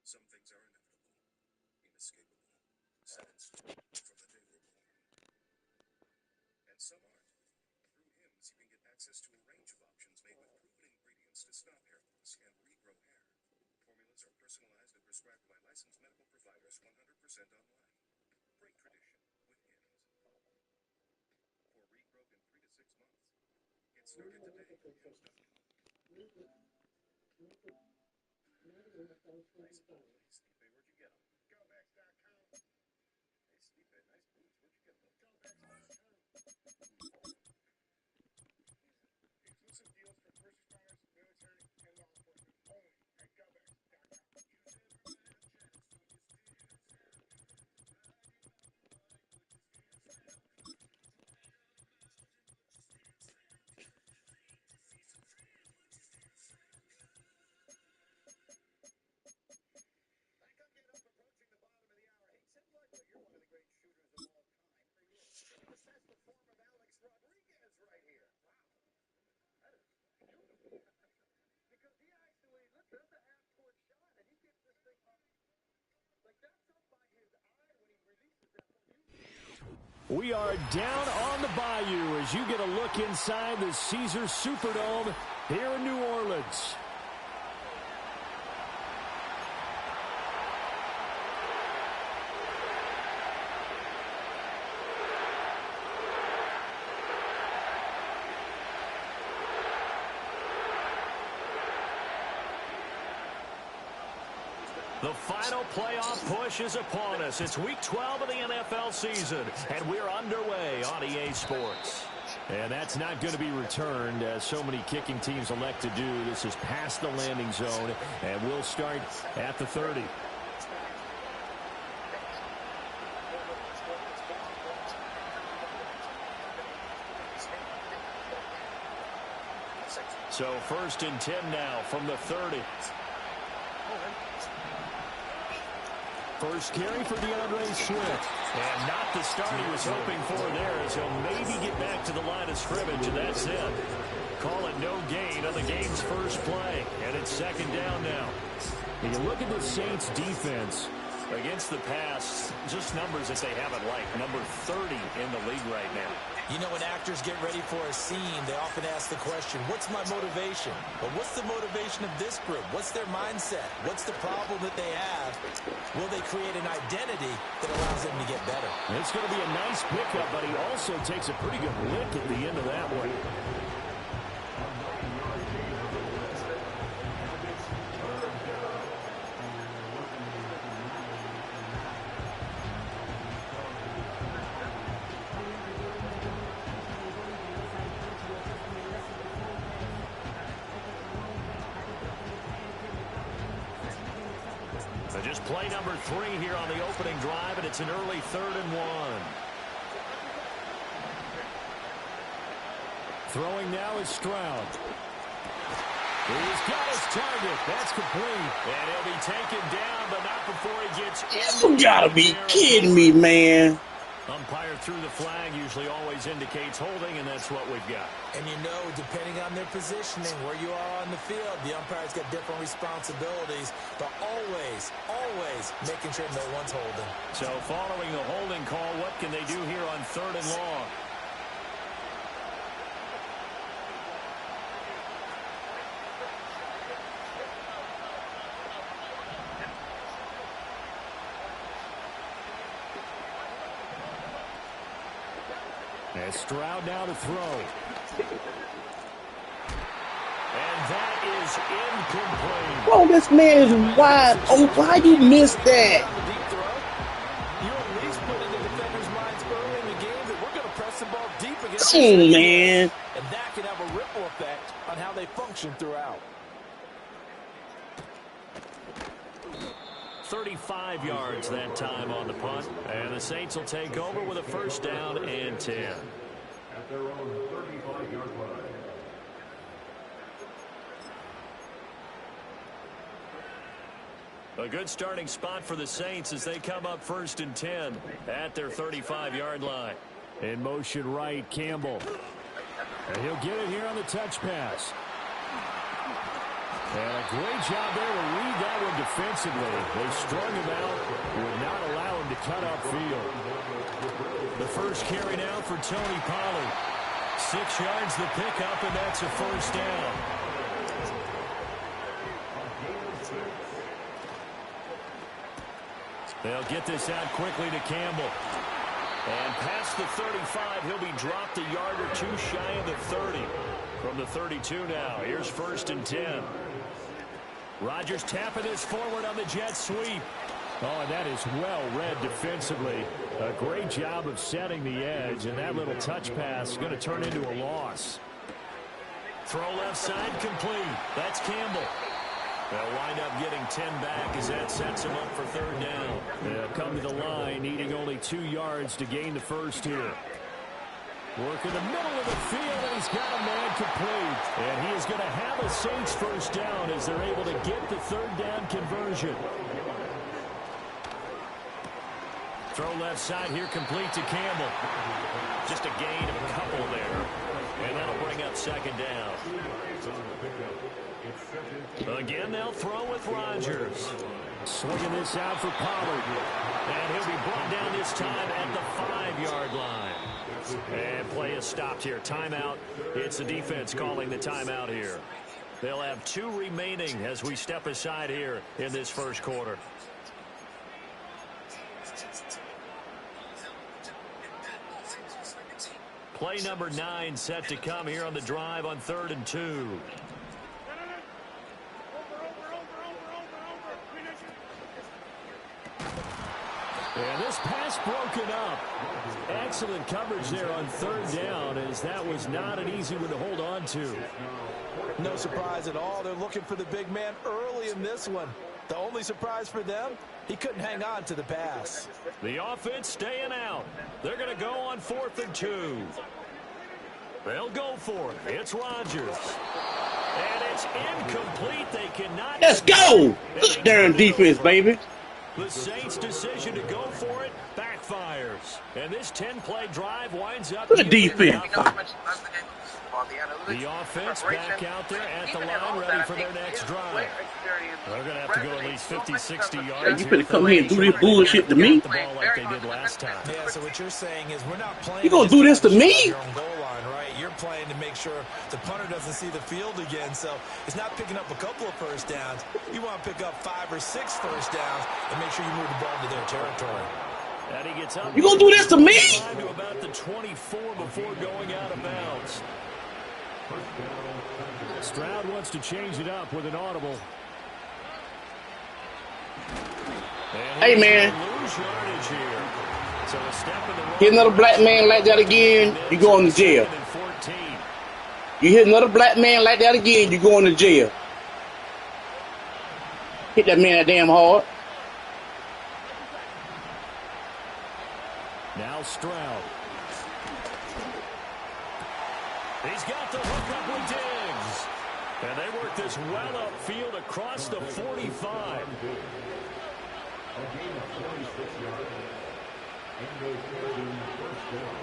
Some things are inevitable, inescapable, set in stone from the day we're born. And some aren't. Through Hims, you can get access to a range of options made with proven ingredients to stop hair loss and regrow hair. Formulas are personalized and prescribed by licensed medical providers 100% online. Break tradition with Hims. For regrowth in 3 to 6 months. Get started today at Hims.com. Nice boots. Hey, Stipe, where'd you get them? Gobex.com. Hey, Stipe, nice boots. Where'd you get them? Gobex.com. Exclusive deals for first responders, military, and law enforcement only at Gobex.com. We are down on the Bayou as you get a look inside the Caesars Superdome here in New Orleans. The final playoff push is upon us. It's Week 12 of the NFL season, and we're underway on EA Sports. And that's not going to be returned, as so many kicking teams elect to do. This is past the landing zone, and we'll start at the 30. So 1st and 10 now from the 30. First carry for DeAndre Swift. And not the start he was hoping for there, as he'll maybe get back to the line of scrimmage, and that's it. Call it no gain on the game's first play. And it's 2nd down now. And you look at the Saints defense. Against the pass, just numbers that they haven't liked. Number 30 in the league right now. You know, when actors get ready for a scene, they often ask the question, what's my motivation? But what's the motivation of this group? What's their mindset? What's the problem that they have? Will they create an identity that allows them to get better? It's going to be a nice pickup, but he also takes a pretty good lick at the end of that one. Just play number 3 here on the opening drive, and it's an early 3rd and 1. Throwing now is Stroud. He's got his target. That's complete. And he'll be taken down, but not before he gets in. You gotta be kidding me, man. Umpire through the flag usually always indicates holding, and that's what we've got. And you know, depending on their positioning, where you are on the field, the umpire's got different responsibilities, but always making sure no one's holding. So following the holding call, what can they do here on 3rd and long? And Stroud now to throw. And that is incomplete. Bro, this man is wide open. Why you missed that? You at least put in the defender's minds early in the game that we're going to press the ball deep against man. And that can have a they function throughout. 35 yards that time on the punt. And the Saints will take over with a first down and 10. At their own 35-yard line. A good starting spot for the Saints as they come up first and 10 at their 35-yard line. In motion right, Campbell. And he'll get it here on the touch pass. And a great job there to read that one defensively. They strung him out, would not allow him to cut upfield. The first carry now for Tony Pollard. 6 yards the pickup, and that's a first down. They'll get this out quickly to Campbell. And past the 35, he'll be dropped a yard or two shy of the 30. From the 32 now, here's first and 10. Rodgers tapping this forward on the jet sweep. Oh, and that is well read defensively. A great job of setting the edge, and that little touch pass is going to turn into a loss. Throw left side complete. That's Campbell. They'll wind up getting 10 back as that sets him up for third down. They'll come to the line, needing only 2 yards to gain the first here. Work in the middle of the field, and he's got a man complete. And he is going to have a Saints first down as they're able to get the third down conversion. Throw left side here complete to Campbell. Just a gain of a couple there. And that'll bring up second down. Again, they'll throw with Rodgers. Swinging this out for Pollard. And he'll be brought down this time at the 5-yard line. And play is stopped here. Timeout. It's the defense calling the timeout here. They'll have 2 remaining as we step aside here in this first quarter. Play number 9 set to come here on the drive on 3rd and 2. And this pass broken up. Excellent coverage there on 3rd down, as that was not an easy one to hold on to. No surprise at all. They're looking for the big man early in this one. The only surprise for them, he couldn't hang on to the pass. The offense staying out. They're going to go on 4th and 2. They'll go for it. It's Rodgers. And it's incomplete. They cannot. Let's go! Good darn defense, baby. The Saints' decision to go for it backfires. And this 10-play drive winds up. Good defense. The offense back out there at the line, ready for their next drive. They're going to have to go at least 50, 60 yards. You finna come here and do this bullshit to me? The ball like they did last time. Yeah, so what you're saying is we're not playing. You gonna do this to me? Your own goal line, right? You're playing to make sure the punter doesn't see the field again. So it's not picking up a couple of first downs. You want to pick up 5 or 6 first downs and make sure you move the ball to their territory. And he gets up. You gonna do this to me? To about the 24 before going out of bounds. Stroud wants to change it up with an audible. Hey, man. Lose yardage here. So a step in the Hit another black man like that again, you going to jail. 14. You hit another black man like that again, you going to jail. Hit that man that damn hard. Now Stroud. He's got the hook up with Diggs. And they work this well upfield across the 45. A gain of 26 yards. And they carry first down.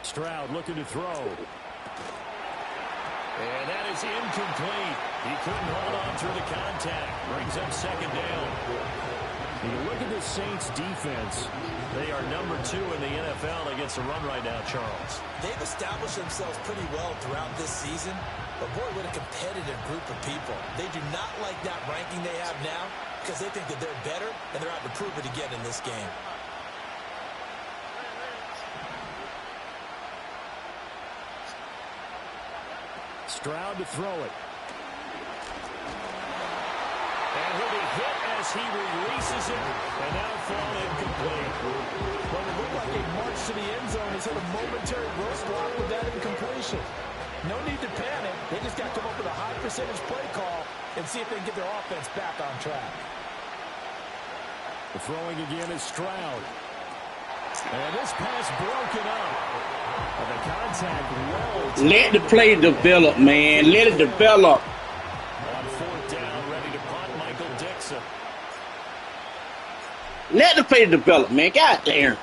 Stroud looking to throw. And that is incomplete. He couldn't hold on through the contact. Brings up second down. You look at the Saints defense. They are number 2 in the NFL against the run right now, Charles. They've established themselves pretty well throughout this season. But boy, what a competitive group of people. They do not like that ranking they have now because they think that they're better and they're out to prove it again in this game. Stroud to throw it. And he'll be hit as he releases it, and now thrown incomplete. Well, it looked like a march to the end zone has hit a momentary roadblock with that incompletion. No need to panic. They just got to come up with a high percentage play call and see if they can get their offense back on track. The throwing again is Stroud. And this pass broken up. And the contact well. Let the play develop, man. Let it develop. On fourth down, ready to punt, Michael Dixon. Let the play develop, man. God damn.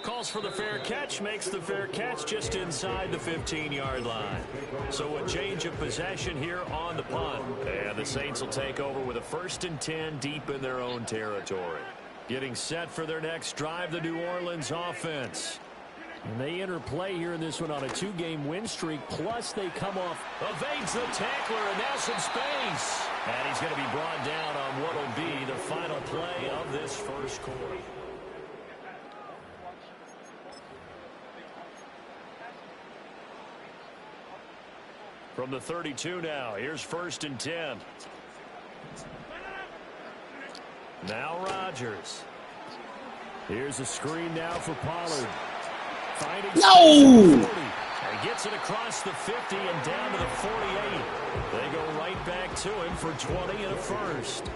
Calls for the fair catch, makes the fair catch just inside the 15-yard line. So a change of possession here on the punt. And the Saints will take over with a 1st and 10 deep in their own territory. Getting set for their next drive, the New Orleans offense. And they enter play here in this one on a 2-game win streak, plus they come off. Evades the tackler, and now some space. And he's going to be brought down on what will be the final play of this first quarter. From the 32 now, here's 1st and 10. Now Rodgers. Here's a screen now for Pollard. Finding No! And gets it across the 50 and down to the 48. They go right back to him for 20 and a first.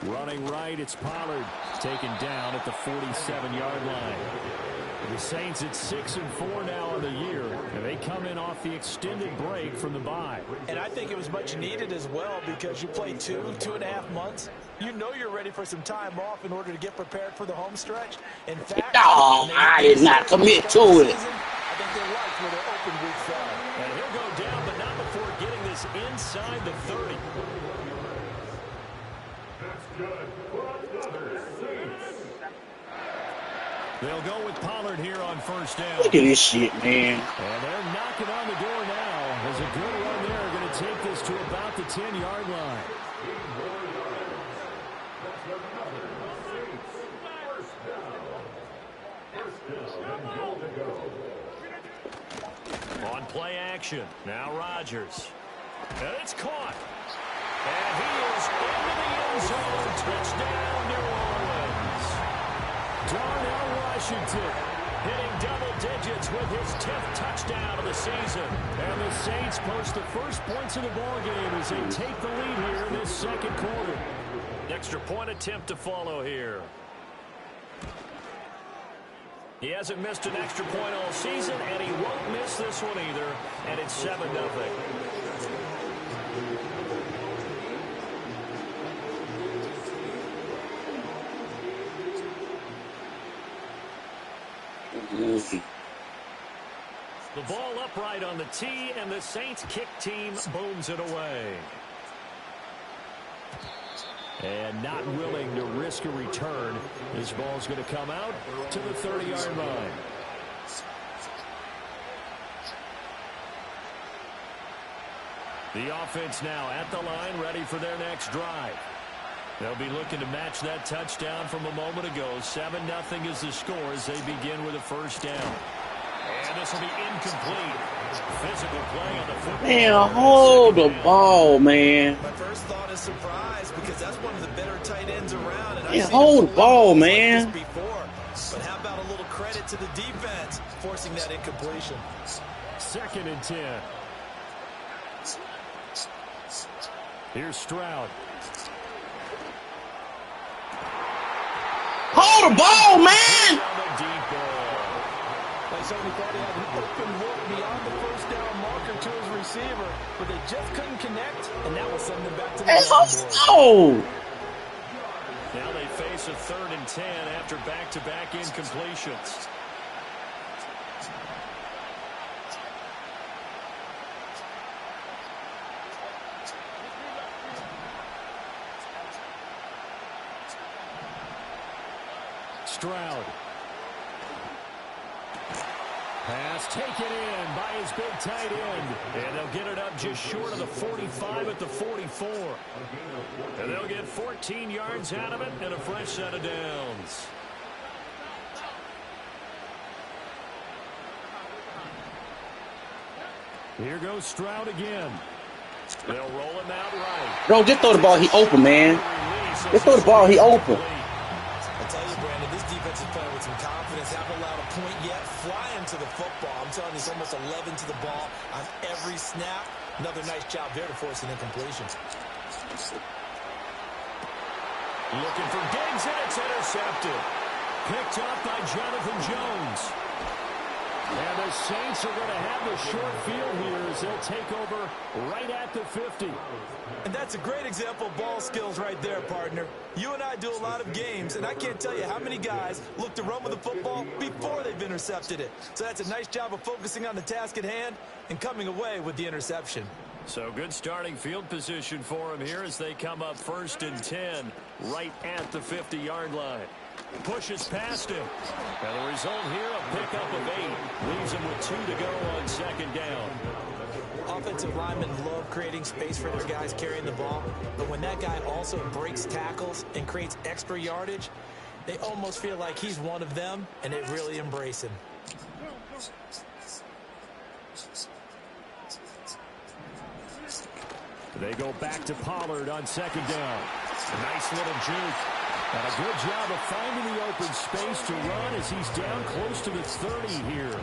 Running right, it's Pollard. Taken down at the 47-yard line. The Saints at 6-4 now on the year, and they come in off the extended break from the bye. And I think it was much needed as well because you play 2.5 months. You know you're ready for some time off in order to get prepared for the home stretch. In fact, No, I did not commit to it. I think they liked where their open week fell. And he'll go down, but not before getting this inside the 30. They'll go with Pollard here on 1st down. Look at this shit, man. And they're knocking on the door now. There's a good run there. Going to take this to about the 10-yard line. On play action, now Rodgers. And it's caught. And he is into the end zone. Touchdown, New Orleans. Darnell Washington Hitting double digits with his 10th touchdown of the season. And the Saints post the first points of the ballgame as they take the lead here in this second quarter. Extra point attempt to follow here. He hasn't missed an extra point all season, and he won't miss this one either. And it's 7-0. The ball upright on the tee, and the Saints kick team booms it away. And not willing to risk a return. This ball's going to come out to the 30-yard line. The offense now at the line, ready for their next drive. They'll be looking to match that touchdown from a moment ago. 7-0 is the score as they begin with a first down. And this will be incomplete. Physical play on the football. Man, hold the ball, man. My first thought is surprise because that's one of the better tight ends around. And Yeah, hold the ball, man. Like before. But how about a little credit to the defense forcing that incompletion? 2nd and 10. Here's Stroud. Hold the ball, man. They certainly thought he had an open look beyond the first down marker to his receiver, but they just couldn't connect, and that will send them back to the Oh. Now they face a 3rd and 10 after back-to-back incompletions. Stroud. Pass taken in by his big tight end. And they'll get it up just short of the 45 at the 44. And they'll get 14 yards out of it and a fresh set of downs. Here goes Stroud again. They'll roll him out right. Bro, just throw the ball. He open, man. Just throw the ball. He open. I tell you, Brandon, this defense is playing with some confidence. Haven't allowed a point yet. Flying to the football. I'm telling you, it's almost 11 to the ball on every snap. Another nice job there to force an incompletion. Looking for Diggs, and it's intercepted. Picked up by Jonathan Jones. And the Saints are going to have the short field here as they'll take over right at the 50. And that's a great example of ball skills right there, partner. You and I do a lot of games, and I can't tell you how many guys look to run with the football before they've intercepted it. So that's a nice job of focusing on the task at hand and coming away with the interception. So good starting field position for him here as they come up 1st and 10 right at the 50-yard line. Pushes past him. And the result here, a pickup of 8. Leaves him with 2 to go on 2nd down. Offensive linemen love creating space for their guys carrying the ball, but when that guy also breaks tackles and creates extra yardage, they almost feel like he's one of them, and they really embrace him. They go back to Pollard on 2nd down. A nice little juke. And a good job of finding the open space to run as he's down close to the 30 here.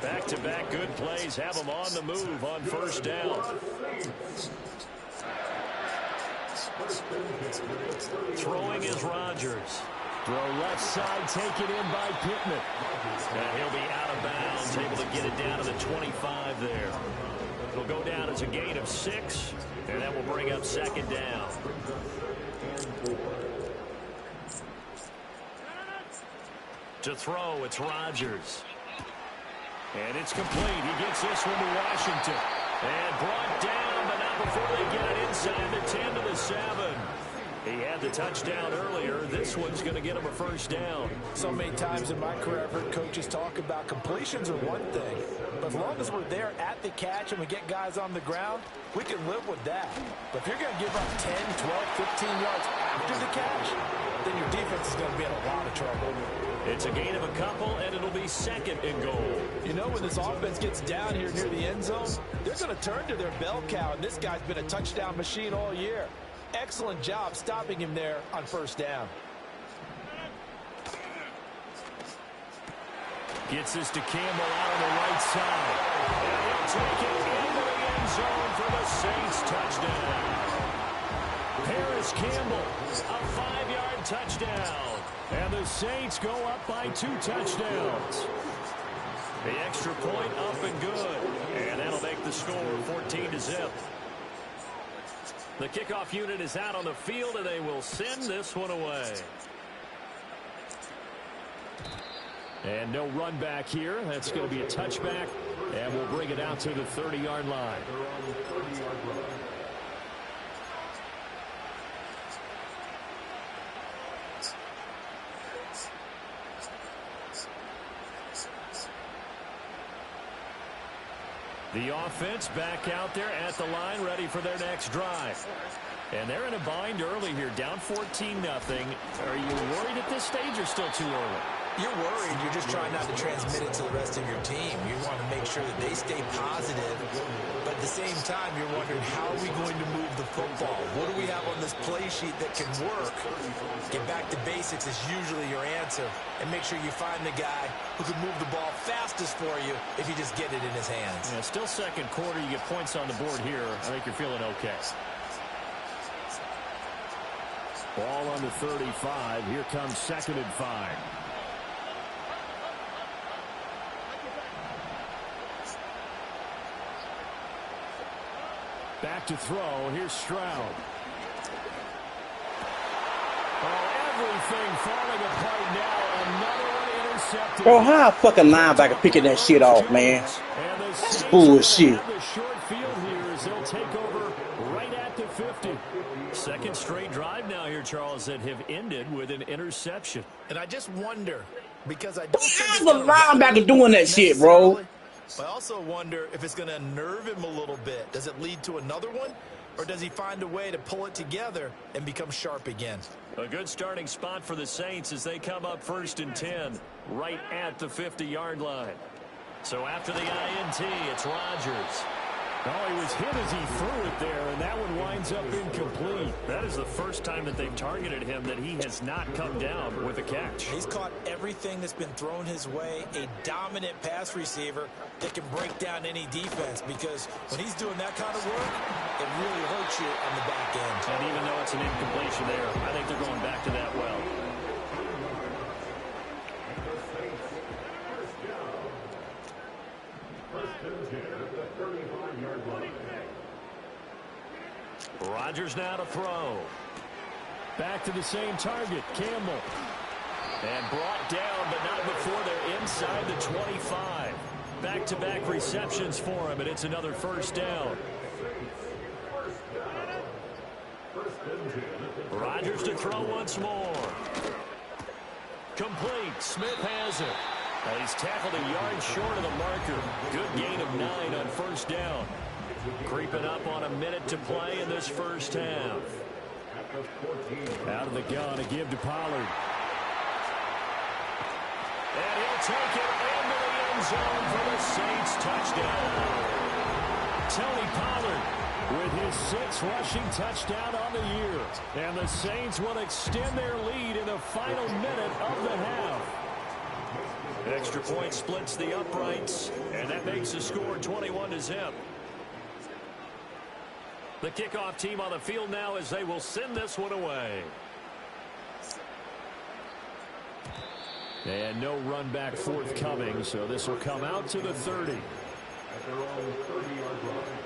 Back-to-back good plays have him on the move on 1st down. Throwing is Rodgers. Throw left side taken in by Pittman. And he'll be out of bounds, able to get it down to the 25 there. It'll go down as a gain of 6, and that will bring up 2nd down. To throw, it's Rodgers. And it's complete. He gets this one to Washington. And brought down, but not before they get it inside the 10 to the 7. He had the touchdown earlier. This one's going to get him a 1st down. So many times in my career, I've heard coaches talk about completions are one thing. But as long as we're there at the catch and we get guys on the ground, we can live with that. But if you're going to give up 10, 12, 15 yards after the catch, then your defense is going to be in a lot of trouble. It's a gain of a couple, and it'll be 2nd and goal. You know, when this offense gets down here near the end zone, they're going to turn to their bell cow, and this guy's been a touchdown machine all year. Excellent job stopping him there on 1st down. Gets this to Campbell out on the right side. And he'll take it into the end zone for the Saints touchdown. Paris Campbell, a 5-yard touchdown. And the Saints go up by 2 touchdowns. The extra point up and good. And that'll make the score 14-0. The kickoff unit is out on the field, and they will send this one away. And no run back here. That's going to be a touchback, and we'll bring it out to the 30-yard line. The offense back out there at the line, ready for their next drive. And they're in a bind early here, down 14-0. Are you worried at this stage or still too early? You're worried. You're just trying not to transmit it to the rest of your team. You want to make sure that they stay positive. But at the same time, you're wondering, how are we going to move the football? What do we have on this play sheet that can work? Get back to basics is usually your answer. And make sure you find the guy who can move the ball fastest for you if you just get it in his hands. Yeah, still 2nd quarter. You get points on the board here. I think you're feeling okay. Ball on the 35. Here comes 2nd and 5. Back to throw. Here's Stroud. Oh, everything falling apart now. Another one intercepted. Bro, how a fucking linebacker picking that shit off, man? That's bullshit. The short field here as they'll take over right at the 50. 2nd straight drive now here, Charles, that have ended with an interception. And I just wonder, Because I don't think it's The going to rattle linebacker him doing that shit, bro. necessarily. I also wonder if it's going to unnerve him a little bit. Does it lead to another one? Or does he find a way to pull it together and become sharp again? A good starting spot for the Saints as they come up 1st and 10, right at the 50-yard line. So after the INT, it's Rodgers. Oh, he was hit as he threw it there, and that one winds up incomplete. That is the first time that they've targeted him that he has not come down with a catch. He's caught everything that's been thrown his way, a dominant pass receiver that can break down any defense, because when he's doing that kind of work, it really hurts you on the back end. And even though it's an incompletion there, I think they're going back to that well. Rodgers now to throw. Back to the same target, Campbell. And brought down, but not before they're inside the 25. Back-to-back receptions for him, and it's another first down. Rodgers to throw once more. Complete. Smith has it. Well, he's tackled a yard short of the marker. Good gain of 9 on first down. Creeping up on a minute to play in this first half. Out of the gun to give to Pollard. And he'll take it into the end zone for the Saints touchdown. Tony Pollard with his 6th rushing touchdown on the year. And the Saints will extend their lead in the final minute of the half. Extra point splits the uprights, and that makes the score 21-0. The kickoff team on the field now as they will send this one away. And no run back forthcoming, so this will come out to the 30. At their own 30-yard line.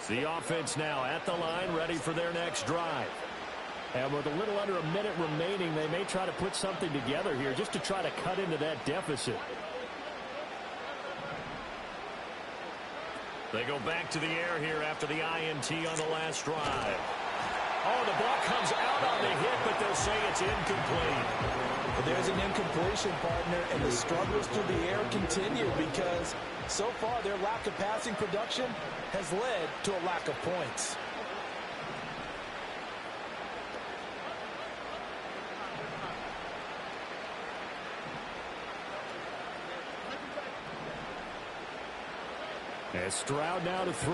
The offense now at the line, ready for their next drive. And with a little under a minute remaining, they may try to put something together here just to try to cut into that deficit. They go back to the air here after the INT on the last drive. Oh, the ball comes out on the hit, but they'll say it's incomplete. But there's an incompletion, partner, and the struggles through the air continue because so far their lack of passing production has led to a lack of points. And Stroud now to throw.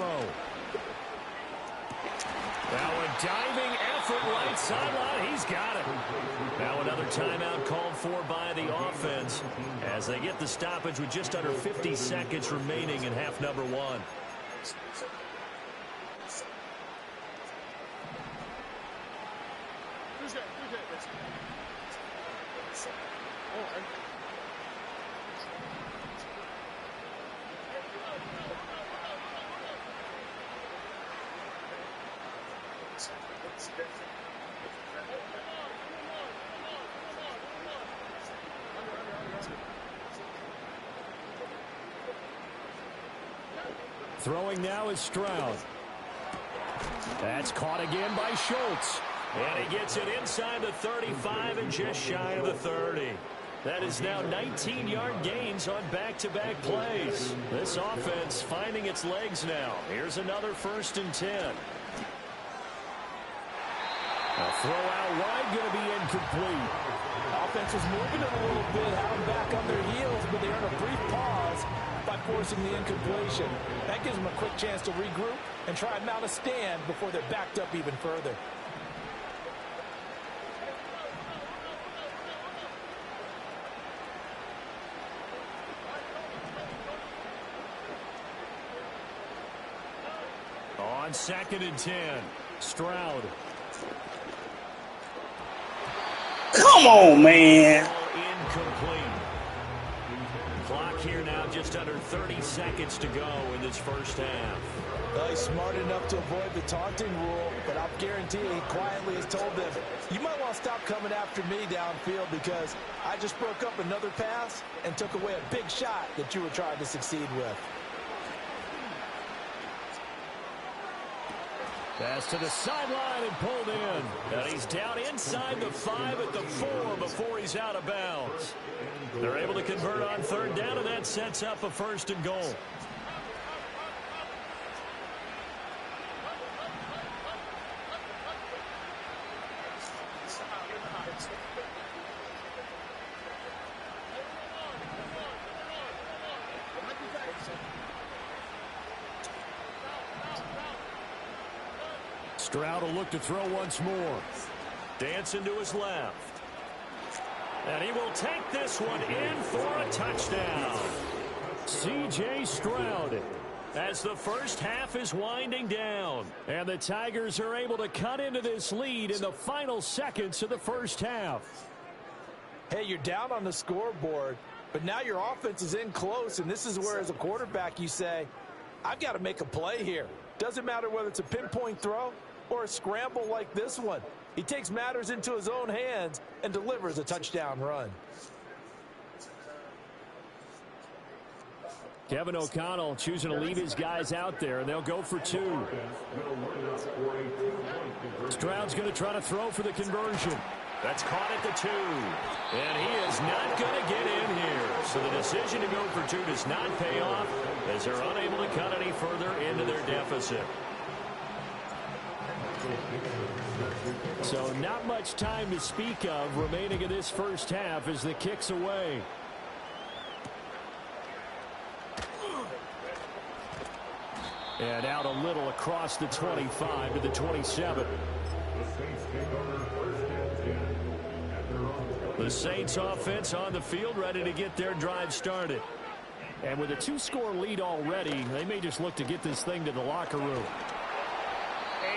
Now a diving effort right sideline. He's got it. Now another timeout called for by the offense as they get the stoppage with just under 50 seconds remaining in half number 1. Throwing now is Stroud. That's caught again by Schultz. And he gets it inside the 35 and just shy of the 30. That is now 19-yard gains on back-to-back plays. This offense finding its legs now. Here's another 1st and 10. A throw out wide going to be incomplete. Offense was moving it a little bit, had them back on their heels, but they earned a brief pause by forcing the incompletion. That gives them a quick chance to regroup and try and mount a stand before they're backed up even further. On 2nd and 10, Stroud. Come on, man. Incomplete. Clock here now just under 30 seconds to go in this first half. Well, he's smart enough to avoid the taunting rule, but I'll guarantee he quietly has told them, you might want to stop coming after me downfield because I just broke up another pass and took away a big shot that you were trying to succeed with. Pass to the sideline and pulled in. And he's down inside the 5 at the 4 before he's out of bounds. They're able to convert on third down, and that sets up a 1st and goal. Stroud will look to throw once more. Dancing to his left. And he will take this one in for a touchdown. C.J. Stroud. As the first half is winding down. And the Tigers are able to cut into this lead in the final seconds of the first half. Hey, you're down on the scoreboard, but now your offense is in close, and this is where, as a quarterback, you say, I've got to make a play here. Doesn't matter whether it's a pinpoint throw or a scramble like this one. He takes matters into his own hands and delivers a touchdown run. Kevin O'Connell choosing to leave his guys out there, and they'll go for 2. Stroud's going to try to throw for the conversion. That's caught at the 2. And he is not going to get in here. So the decision to go for 2 does not pay off as they're unable to cut any further into their deficit. So not much time to speak of remaining in this first half as the kick's away. And out a little across the 25 to the 27. The Saints offense on the field, ready to get their drive started. And with a 2-score lead already, they may just look to get this thing to the locker room.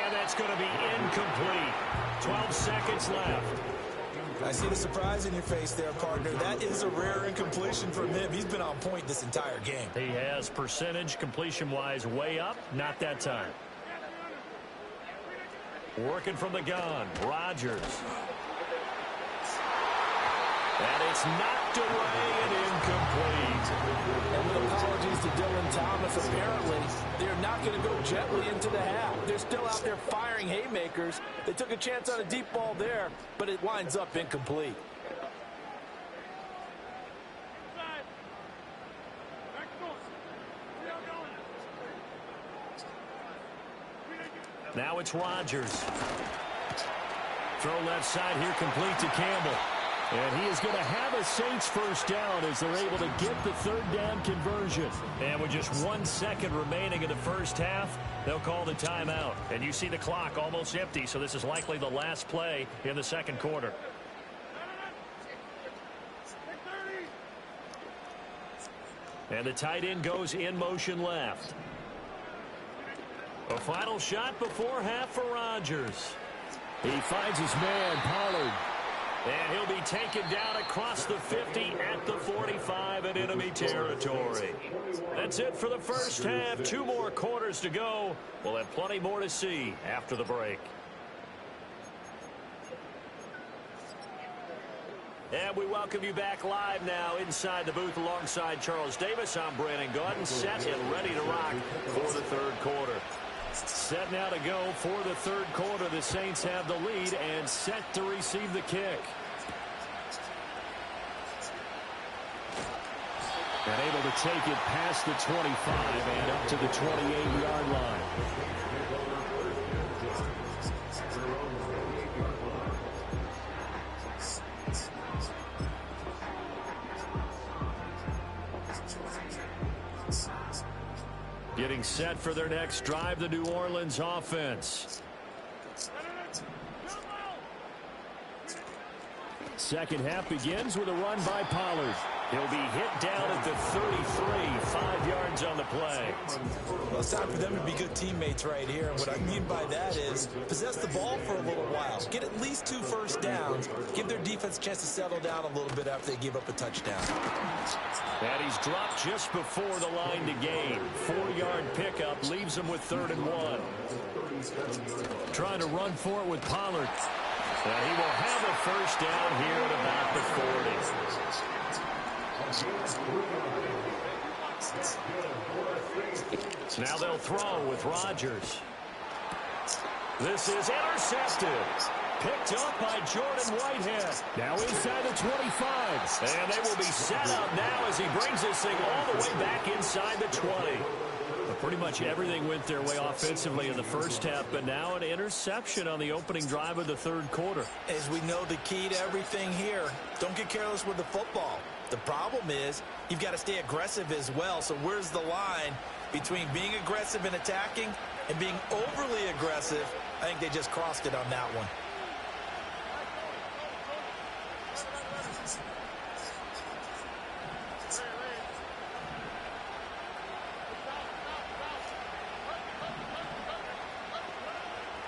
And that's going to be incomplete. 12 seconds left. I see the surprise in your face there, partner. That is a rare incompletion from him. He's been on point this entire game. He has percentage completion-wise way up. Not that time. Working from the gun. Rodgers. And it's knocked away and incomplete. And with apologies to Dylan Thomas, apparently they're not going to go gently into the half. They're still out there firing haymakers. They took a chance on a deep ball there, but it winds up incomplete. Now it's Rodgers. Throw left side here, complete to Campbell. And he is going to have a Saints first down as they're able to get the third down conversion. And with just 1 second remaining in the first half, they'll call the timeout. And you see the clock almost empty, so this is likely the last play in the second quarter. And the tight end goes in motion left. A final shot before half for Rodgers. He finds his man, Pollard. And he'll be taken down across the 50 at the 45 in enemy territory. That's it for the first half. 2 more quarters to go. We'll have plenty more to see after the break. And we welcome you back live now inside the booth alongside Charles Davis. I'm Brandon Gaudin, set and ready to rock for the third quarter. Set now to go for the third quarter. The Saints have the lead and set to receive the kick. And able to take it past the 25 and up to the 28-yard line. Getting set for their next drive, the New Orleans offense. Second half begins with a run by Pollard. He'll be hit down at the 33, 5 yards on the play. Well, it's time for them to be good teammates right here. And what I mean by that is possess the ball for a little while. Get at least 2 first downs. Give their defense a chance to settle down a little bit after they give up a touchdown. And he's dropped just before the line to gain. 4-yard pickup leaves him with 3rd and 1. Trying to run for it with Pollard. And he will have a first down here at about the 40. Now they'll throw with Rodgers. This is intercepted. Picked up by Jordan Whitehead. Now inside the 25. And they will be set up now as he brings this thing all the way back inside the 20. But pretty much everything went their way offensively in the first half, but now an interception on the opening drive of the third quarter. As we know, the key to everything here, don't get careless with the football. The problem is you've got to stay aggressive as well. So where's the line between being aggressive and attacking and being overly aggressive? I think they just crossed it on that one.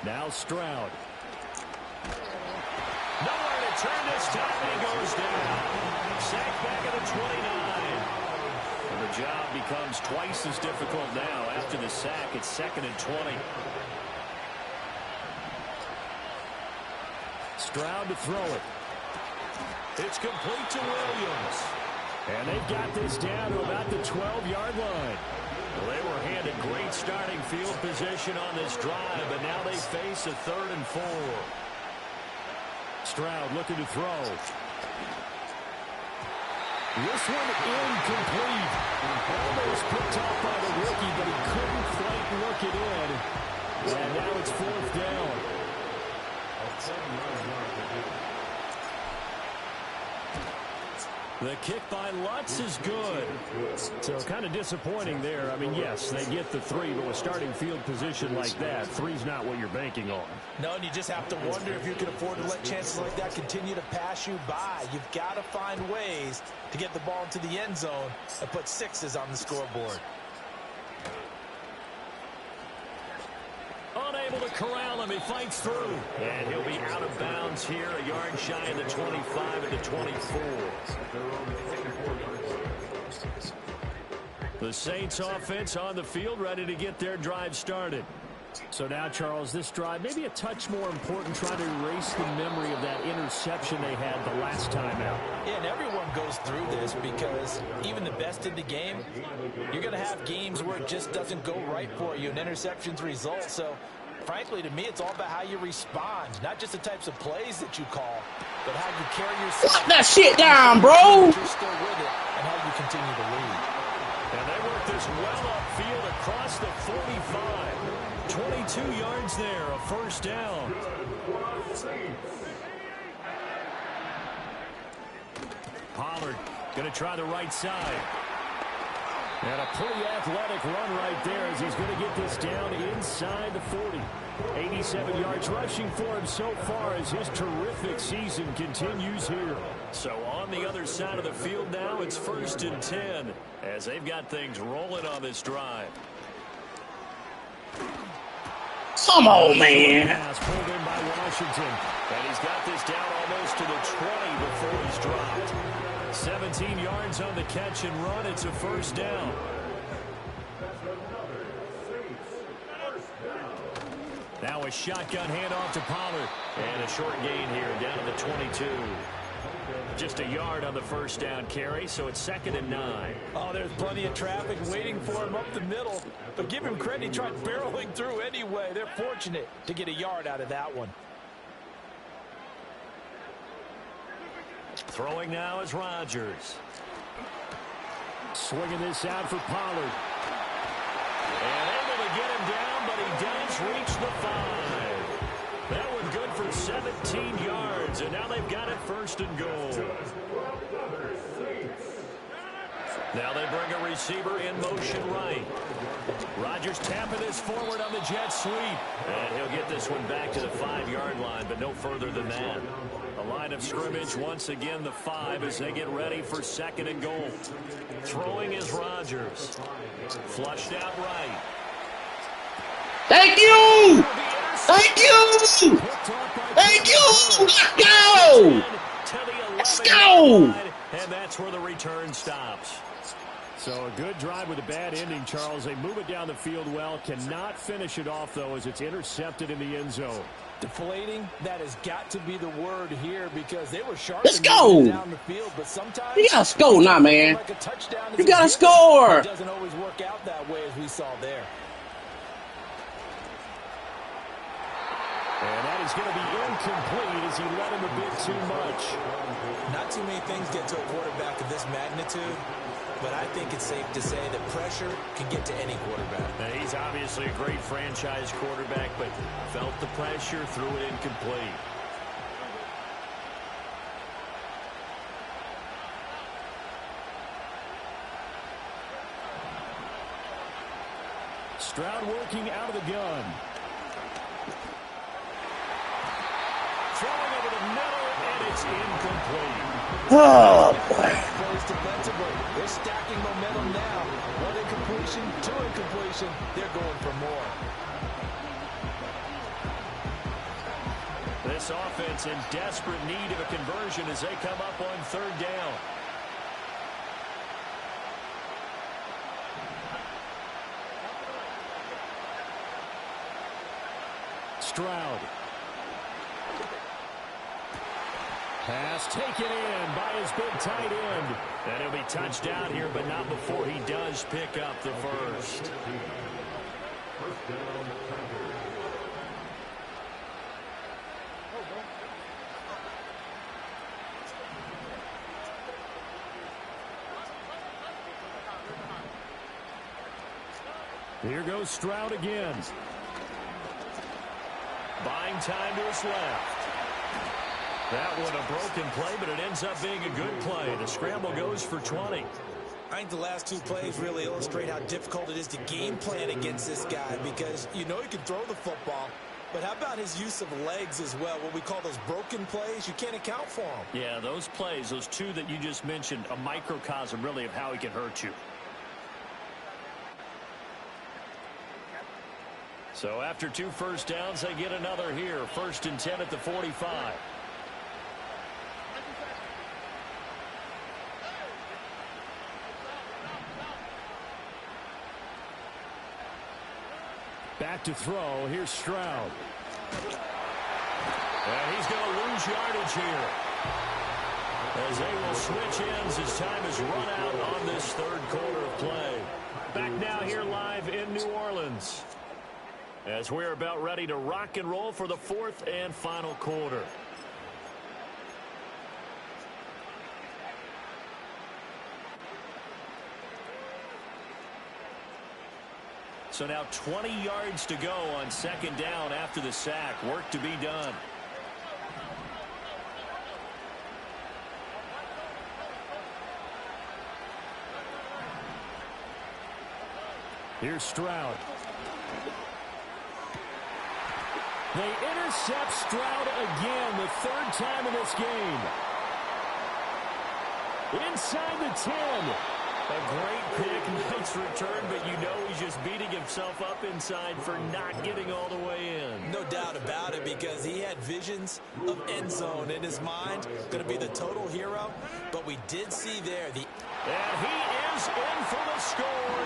Now Stroud. Nowhere to turn this time, and he goes down. Sacked back at the 29. And the job becomes twice as difficult now. After the sack, it's 2nd and 20. Stroud to throw it. It's complete to Williams. And they've got this down to about the 12-yard line. Well, they were handed great starting field position on this drive, but now they face a 3rd and 4. Stroud looking to throw. This one incomplete. Almost picked off by the rookie, but he couldn't quite work it in. And now it's 4th down. The kick by Lutz is good. So kind of disappointing there. I mean, yes, they get the 3, but with starting field position like that, 3's not what you're banking on. No, and you just have to wonder if you can afford to let chances like that continue to pass you by. You've got to find ways to get the ball into the end zone and put 6s on the scoreboard. Unable to corral him. He fights through. And he'll be out of bounds here, a yard shy of the 25 and the 24. The Saints offense on the field, ready to get their drive started. So now, Charles, this drive maybe a touch more important, trying to erase the memory of that interception they had the last time out. Yeah, and everyone goes through this because even the best in the game, you're going to have games where it just doesn't go right for you, and interceptions result. So, frankly, to me, it's all about how you respond, not just the types of plays that you call, but how you carry yourself. Lock that shit down, bro. You're still with it, and how you continue to lead. And they work this well upfield across the 45. 22 yards there, a 1st down. Pollard going to try the right side. And a pretty athletic run right there as he's going to get this down inside the 40. 87 yards rushing for him so far as his terrific season continues here. So on the other side of the field now, it's 1st and 10 as they've got things rolling on this drive. Come on, man. Pass pulled in by Washington. And he's got this down almost to the 20 before he's dropped. 17 yards on the catch and run. It's a 1st down. Now a shotgun handoff to Pollard. And a short gain here down to the 22. Just a yard on the 1st down carry, so it's 2nd and 9. Oh, there's plenty of traffic waiting for him up the middle. But give him credit, he tried barreling through anyway. They're fortunate to get a yard out of that one. Throwing now is Rodgers. Swinging this out for Pollard. And able to get him down, but he does reach the 5. That one good for 17 yards, and now they've got it 1st and goal. Now they bring a receiver in motion right. Rodgers tapping this forward on the jet sweep. And he'll get this one back to the 5-yard line, but no further than that. A line of scrimmage, once again the 5 as they get ready for 2nd and goal. Throwing is Rodgers. Flushed out right. Thank you. Thank you. Thank you. Let's go. Let's go. And that's where the return stops. So a good drive with a bad ending, Charles. They move it down the field well. Cannot finish it off, though, as it's intercepted in the end zone. Deflating, that has got to be the word here because they were sharp. Let's go. Down the field, but sometimes you gotta score now, man. like a touchdown you gotta score. It doesn't always work out that way as we saw there. And that is going to be incomplete as he let him a bit too much. Not too many things get to a quarterback of this magnitude, but I think it's safe to say that pressure can get to any quarterback. Now, he's obviously a great franchise quarterback, but felt the pressure, threw it incomplete. Stroud working out of the gun. Throwing over the middle, and it's incomplete. Oh, boy. Plays defensively. They're stacking momentum now. One incompletion, two incompletion. They're going for more. This offense in desperate need of a conversion as they come up on third down. Stroud. Pass taken in by his big tight end. And he'll be touched down here, but not before he does pick up the first. First down, Tigers. Here goes Stroud again. Buying time to his left. That one a broken play, but it ends up being a good play. The scramble goes for 20. I think the last two plays really illustrate how difficult it is to game plan against this guy because you know he can throw the football, but how about his use of legs as well? What we call those broken plays, you can't account for them. Yeah, those plays, those two that you just mentioned, a microcosm really of how he can hurt you. So after 2 first downs, they get another here. 1st and 10 at the 45. Back to throw. Here's Stroud. And he's going to lose yardage here, as they will switch ends as time is run out on this third quarter of play. Back now here live in New Orleans, as we're about ready to rock and roll for the 4th and final quarter. So now 20 yards to go on 2nd down after the sack. Work to be done. Here's Stroud. They intercept Stroud again, the 3rd time in this game. Inside the 10. A great pick, nice return, but you know he's just beating himself up inside for not getting all the way in. No doubt about it, because he had visions of end zone in his mind. Going to be the total hero, but we did see there the... And he is in for the score.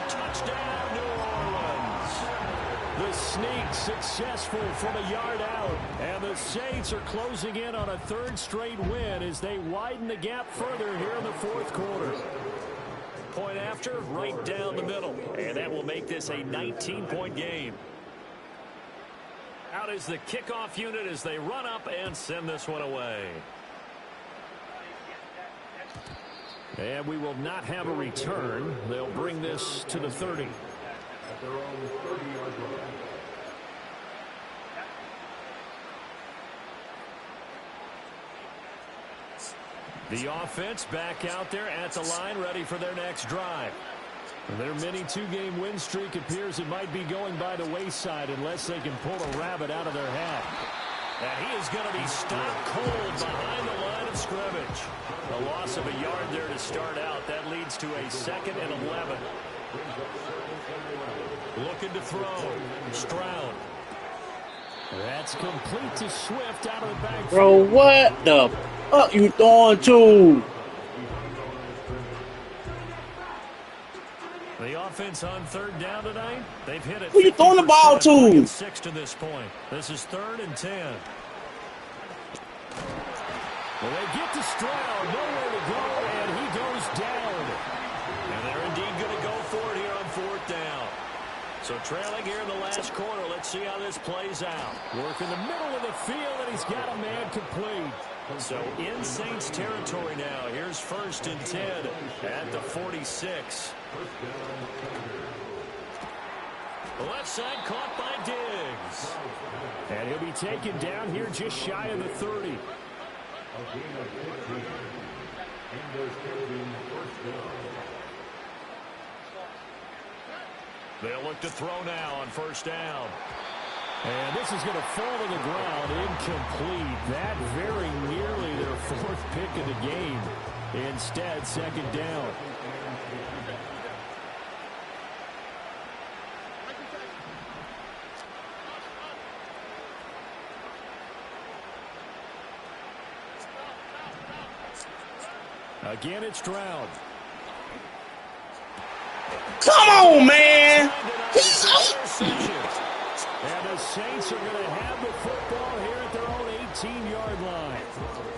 Touchdown, New Orleans. The sneak successful from a yard out. And the Saints are closing in on a 3rd straight win as they widen the gap further here in the 4th quarter. Point after, right down the middle. And that will make this a 19-point game. Out is the kickoff unit as they run up and send this one away. And we will not have a return. They'll bring this to the 30. At their own 30-yard line. The offense back out there at the line, ready for their next drive. Their mini 2-game win streak appears it might be going by the wayside unless they can pull a rabbit out of their hat. And he is going to be stopped cold behind the line of scrimmage. A loss of a yard there to start out. That leads to a 2nd and 11. Looking to throw. Stroud. That's complete to Swift out of the backfield. Bro, what the fuck you throwing to? The offense on 3rd down tonight. They've hit it. Who you throwing the ball to? 6 to this point. This is 3rd and 10. Well, they get to Stroud, nowhere to go, and he goes down. And they're indeed going to go for it here on 4th down. So trailing here in the last quarter. Let's see how this plays out. Work in the middle of the field, and he's got a man complete. So in Saints territory now. Here's 1st and 10 at the 46. Left side caught by Diggs. And he'll be taken down here just shy of the 30. They'll look to throw now on 1st down. And this is going to fall to the ground incomplete. That very nearly their 4th pick of the game. Instead, 2nd down. Again, it's Stroud. Come on, man. And the Saints are going to have the football here at their own 18-yard line.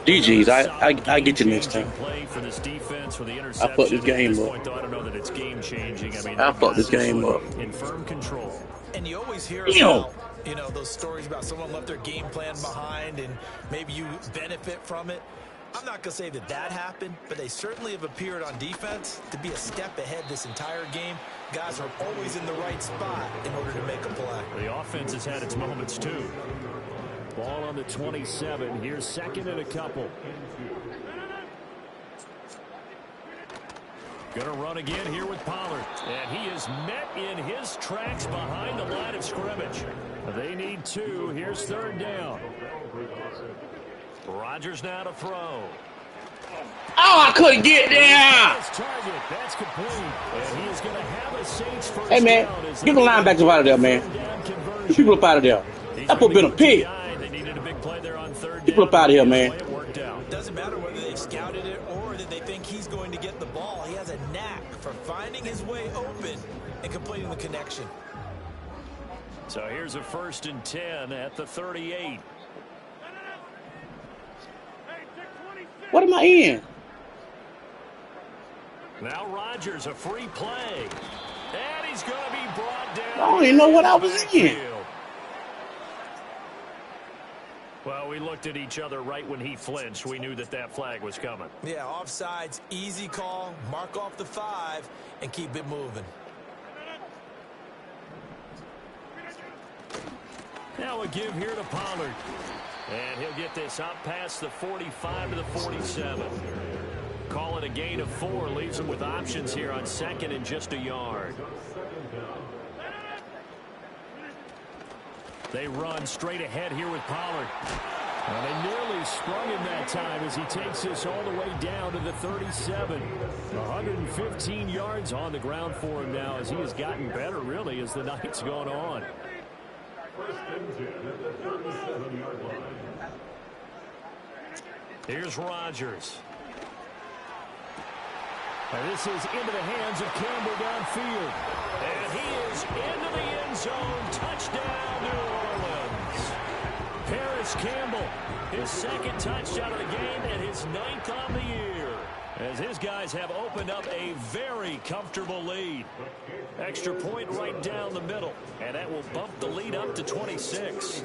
GG's, I get you next time. Play for this defense for the I interception. fucked this game At this up. point, though, I don't know that it's game-changing. I mean, I fucked this game up. in firm control. And you always hear about, those stories about someone left their game plan behind and maybe you benefit from it. I'm not going to say that happened, but they certainly have appeared on defense to be a step ahead this entire game. Guys are always in the right spot in order to make a play. The offense has had its moments, too. Ball on the 27. Here's 2nd and a couple. Going to run again here with Pollard. And he is met in his tracks behind the line of scrimmage. They need 2. Here's 3rd down. Rodgers now to throw. Oh, I couldn't get there. Target. That's complete. And he is going to have a Saints first Hey, man, down as get the linebackers out of there, man. Get people up out of there. That put been a pig. They needed a big play there on 3rd down. People up out of here, man. It worked out. It doesn't matter whether they've scouted it or that they think he's going to get the ball. He has a knack for finding his way open and completing the connection. So here's a 1st and 10 at the 38. What am I in? Now Rodgers, a free play. And he's going to be brought down. I don't even know what I was in. Well, we looked at each other right when he flinched. We knew that flag was coming. Yeah, offsides, easy call, mark off the 5, and keep it moving. Now a give here to Pollard. And he'll get this up past the 45 to the 47. Call it a gain of 4. Leaves him with options here on 2nd and just a yard. They run straight ahead here with Pollard. And they nearly sprung him that time as he takes this all the way down to the 37. 115 yards on the ground for him now as he has gotten better, really, as the night's gone on. Here's Rodgers. And this is into the hands of Campbell downfield. And he is into the end zone. Touchdown, New Orleans. Paris Campbell, his 2nd touchdown of the game and his 9th on the year. As his guys have opened up a very comfortable lead. Extra point right down the middle. And that will bump the lead up to 26.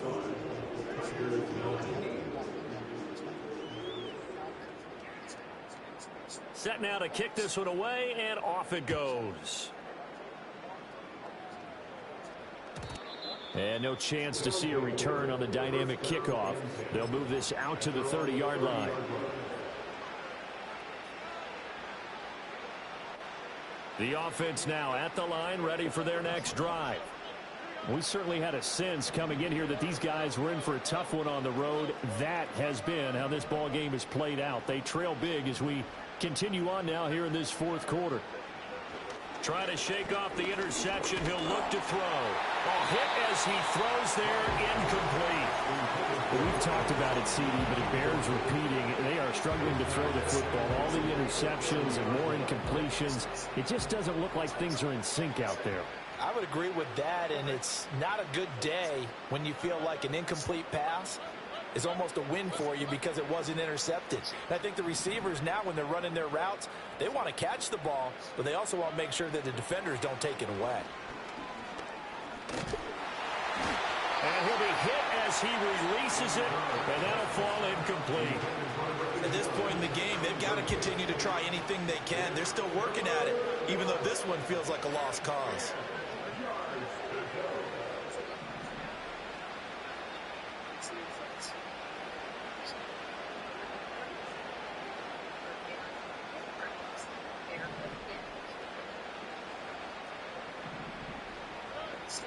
Set now to kick this one away, and off it goes. And no chance to see a return on the dynamic kickoff. They'll move this out to the 30-yard line. The offense now at the line, ready for their next drive. We certainly had a sense coming in here that these guys were in for a tough one on the road. That has been how this ball game has played out. They trail big as we continue on now here in this 4th quarter. Trying to shake off the interception. He'll look to throw. A hit as he throws there, incomplete. We've talked about it, CD, but it bears repeating. They are struggling to throw the football. All the interceptions and more incompletions. It just doesn't look like things are in sync out there. I would agree with that, and it's not a good day when you feel like an incomplete pass is almost a win for you because it wasn't intercepted. And I think the receivers now, when they're running their routes, they want to catch the ball, but they also want to make sure that the defenders don't take it away. And he'll be hit as he releases it, and that'll fall incomplete. At this point in the game, they've got to continue to try anything they can. They're still working at it, even though this one feels like a lost cause.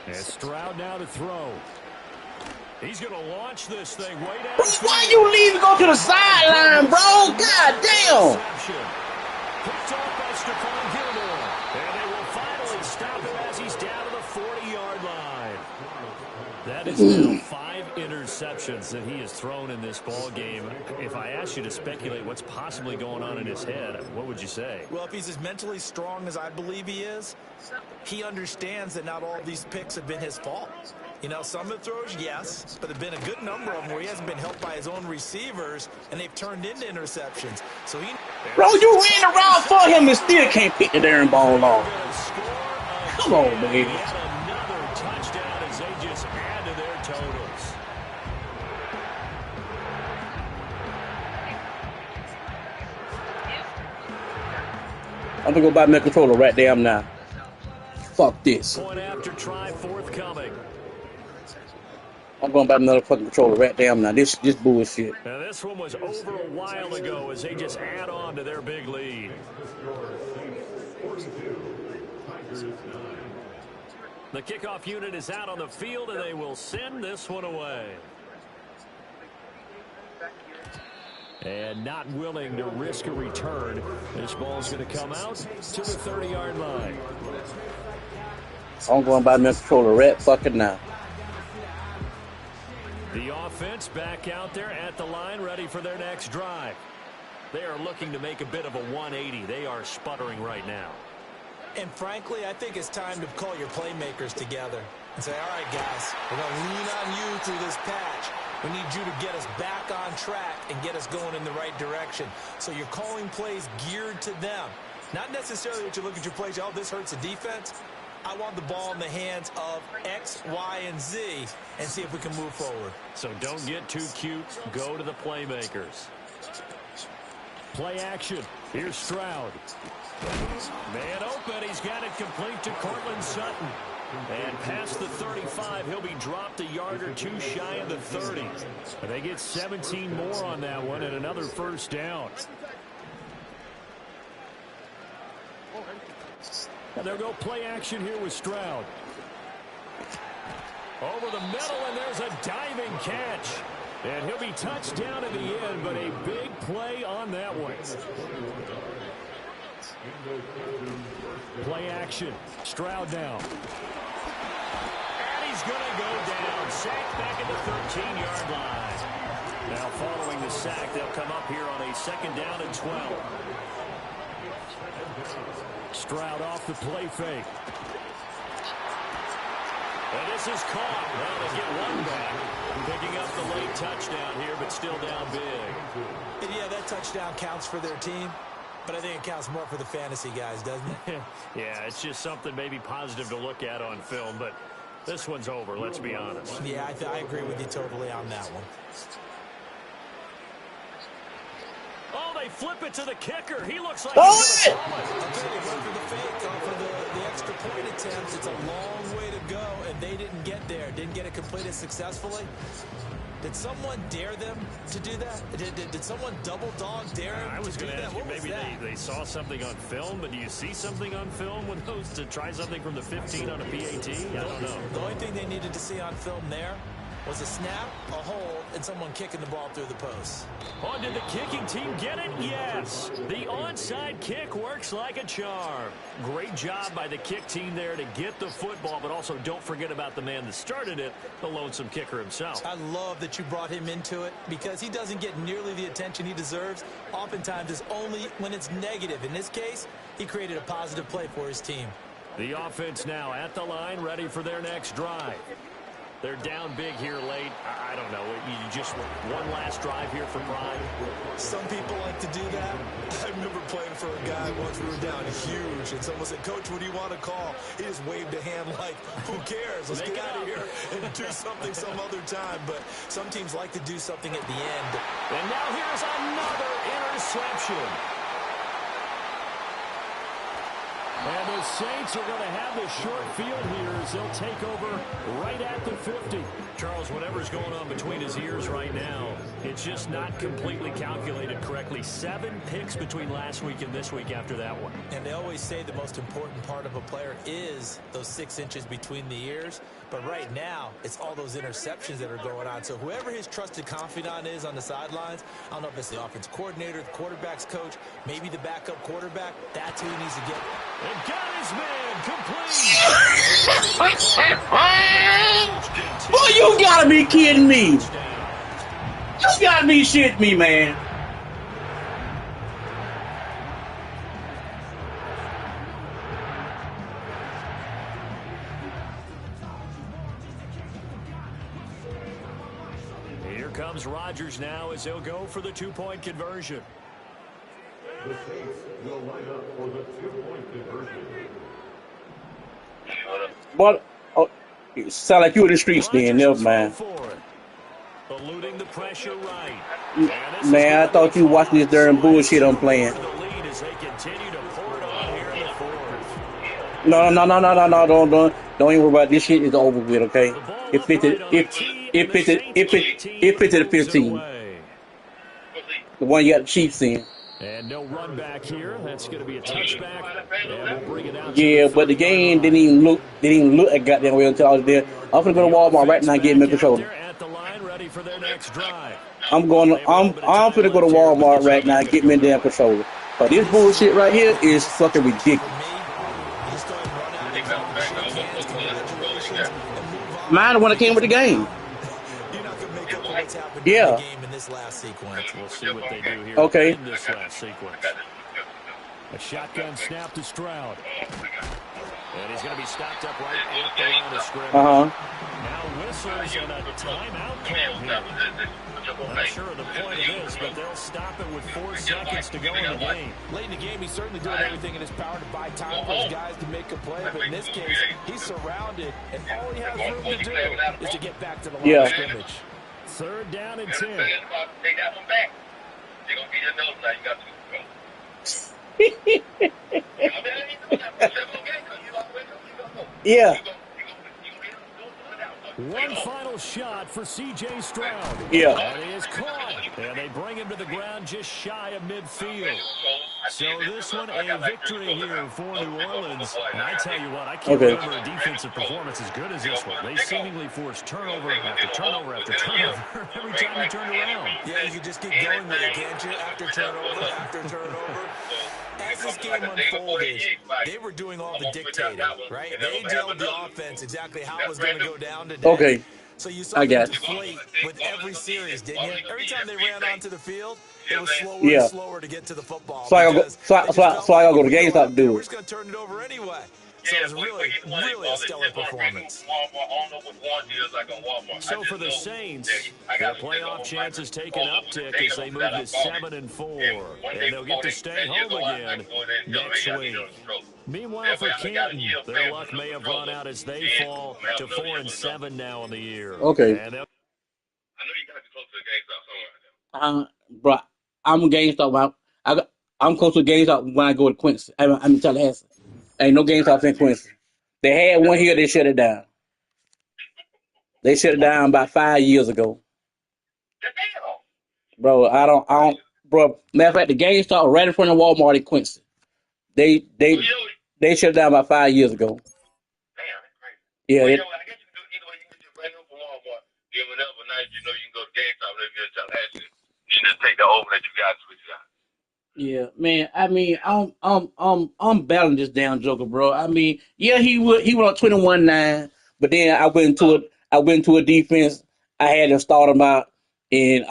And Stroud now to throw. He's going to launch this thing way down. Bro, why you leave and go to the sideline, bro? God damn. Picked off by Stephon Gilmore. And they will finally stop him as he's down to the 40-yard line. That is now 5 interceptions that he has thrown in this ball game. If I asked you to speculate what's possibly going on in his head, what would you say? Well, if he's as mentally strong as I believe he is, he understands that not all of these picks have been his fault. You know, some of the throws, yes, but there have been a good number of them where he hasn't been helped by his own receivers, and they've turned into interceptions. So he... Bro, you ran around for him and still can't pick the darn ball off. Come on, baby. Another touchdown as they just add to their totals. I'm gonna go buy my controller right damn now. Fuck this. Point after try forthcoming. I'm going to buy another fucking controller right damn now. This bullshit. Now this one was over a while ago as they just add on to their big lead. The kickoff unit is out on the field, and they will send this one away. And not willing to risk a return. This ball's going to come out to the 30-yard line. I'm going to buy my controller right fucking now. The offense back out there at the line, ready for their next drive. They are looking to make a bit of a 180. They are sputtering right now. And frankly, I think it's time to call your playmakers together and say, all right, guys, we're going to lean on you through this patch. We need you to get us back on track and get us going in the right direction. So you're calling plays geared to them. Not necessarily that you look at your plays, oh, this hurts the defense. I want the ball in the hands of X, Y, and Z and see if we can move forward. So don't get too cute. Go to the playmakers. Play action. Here's Stroud. Man open. He's got it complete to Cortland Sutton. And past the 35, he'll be dropped a yard or two shy of the 30. They get 17 more on that one and another first down. And they'll go play action here with Stroud. Over the middle, and there's a diving catch. And he'll be touched down in the end, but a big play on that one. Play action. Stroud now. And he's going to go down. Sacked back at the 13-yard line. Now following the sack, they'll come up here on a 2nd down and 12. Stroud off the play fake. And this is caught. Well, they get one back. Picking up the late touchdown here, but still down big. And yeah, that touchdown counts for their team, but I think it counts more for the fantasy guys, doesn't it? Yeah, it's just something maybe positive to look at on film, but this one's over, let's be honest. Yeah, I agree with you totally on that one. Oh, they flip it to the kicker. He looks like he's going to throw it. Okay, they went for the fake, for the extra point attempt. It's a long way to go, and they didn't get there. Didn't get it completed successfully. Did someone dare them to do that? Did someone double dog dare them I was to do going to that? ask you, What was maybe that? they saw something on film, but do you see something on film with those to try something from the 15 on a PAT? I don't know. The only thing they needed to see on film there was a snap, a hold, and someone kicking the ball through the post. Oh, did the kicking team get it? Yes. The onside kick works like a charm. Great job by the kick team there to get the football, but also don't forget about the man that started it, the lonesome kicker himself. I love that you brought him into it because he doesn't get nearly the attention he deserves. Oftentimes, it's only when it's negative. In this case, he created a positive play for his team. The offense now at the line, ready for their next drive. They're down big here late. I don't know. You just one last drive here for Prime. Some people like to do that. I remember playing for a guy once we were down huge, and someone said, "Coach, what do you want to call?" He just waved a hand like, "Who cares? Let's get out of here and do something some other time." But some teams like to do something at the end. And now here's another interception. And the Saints are going to have the short field here as they'll take over right at the 50. Charles, whatever's going on between his ears right now, it's just not completely calculated correctly. 7 picks between last week and this week after that one. And they always say the most important part of a player is those 6 inches between the ears. But right now, it's all those interceptions that are going on. So whoever his trusted confidant is on the sidelines, I don't know if it's the offense coordinator, the quarterback's coach, maybe the backup quarterback, that's who he needs to get. And got his man complete. Boy, you gotta be kidding me. You gotta be shitting me, man. Here comes Rodgers now as he'll go for the 2-point conversion. The Saints will line up for the 2-point conversion. But it sound like you in the streets then, never mind. Eluding the pressure right. Man, I thought you watching this darn bullshit I'm playing. No, don't even worry about this shit is over with, okay? It fits to the 15. The one you got the Chiefs in. And no run back here. That's going to be a touchback. And we'll bring it out. Yeah, but the game didn't even look at goddamn well until I was there. I'm gonna go to Walmart right now and get me a controller. At the line, ready for their next drive. I'm gonna go to Walmart right now and get me a damn controller. But this bullshit right here is fucking ridiculous. Mine the one that came with the game. Yeah. We'll see what they do here Okay. in this last sequence. A shotgun snap to Stroud. And he's going to be stopped up right at the line of scrimmage. Now whistles and a timeout call here. Not sure of the point of this, but they'll stop it with 4 seconds to go in the game. Late in the game, he's certainly doing everything in his power to buy time for his guys to make a play. But in this case, he's surrounded, and all he has room to do is to get back to the line of scrimmage. 3rd down and 10. Take that one back. They're going to get your nose now. You got to go. Yeah. One final shot for C.J. Stroud. Yeah. And he is caught. And they bring him to the ground just shy of midfield. So this one a victory here for New Orleans. And I tell you what, I can't remember a defensive performance as good as this one. They seemingly forced turnover after turnover after turnover every time you turned around. Yeah, you just keep going with it, can't you? After turnover, after turnover. As this game unfolded, they were doing all the dictating, right? They told the offense exactly how it was going to go down today. Okay. So you saw them deflate with every series, didn't you? Every time they ran onto the field, it was slower and slower to get to the football. So I gotta go to GameStop to do it. We're just going to turn it over anyway. So it was really a stellar performance. So for the Saints, their playoff chances take an uptick as they move to 7-4. And they'll get to stay home again next week. Meanwhile, for Canton, their luck may have run out as they fall to 4-7 now in the year. Okay. I know you got to be close to the GameStop somewhere. Bro, I'm a GameStop. I'm close to GameStop when I go to Quincy. I'm in Tallahassee. Ain't no GameStop in Quincy. They had one here. They shut it down. They shut it down about 5 years ago. Bro, I don't. Bro, matter of fact, the GameStop right in front of Walmart in Quincy. They shut it down about 5 years ago. Damn, that's crazy. Yeah. Well, I guess you can do either way. You can get brand new from Walmart. Give it up, but now you know you can go to GameStop and get a Tallahassee. You just take the over that you got to what you got. Yeah, man. I mean, I'm battling this damn Joker, bro. I mean, yeah, he went on 21-9, but then I went into a defense. I had to start him out, and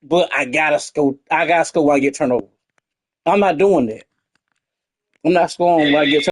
but I gotta score when I get turned over. I'm not doing that. I'm not scoring when I get turned over.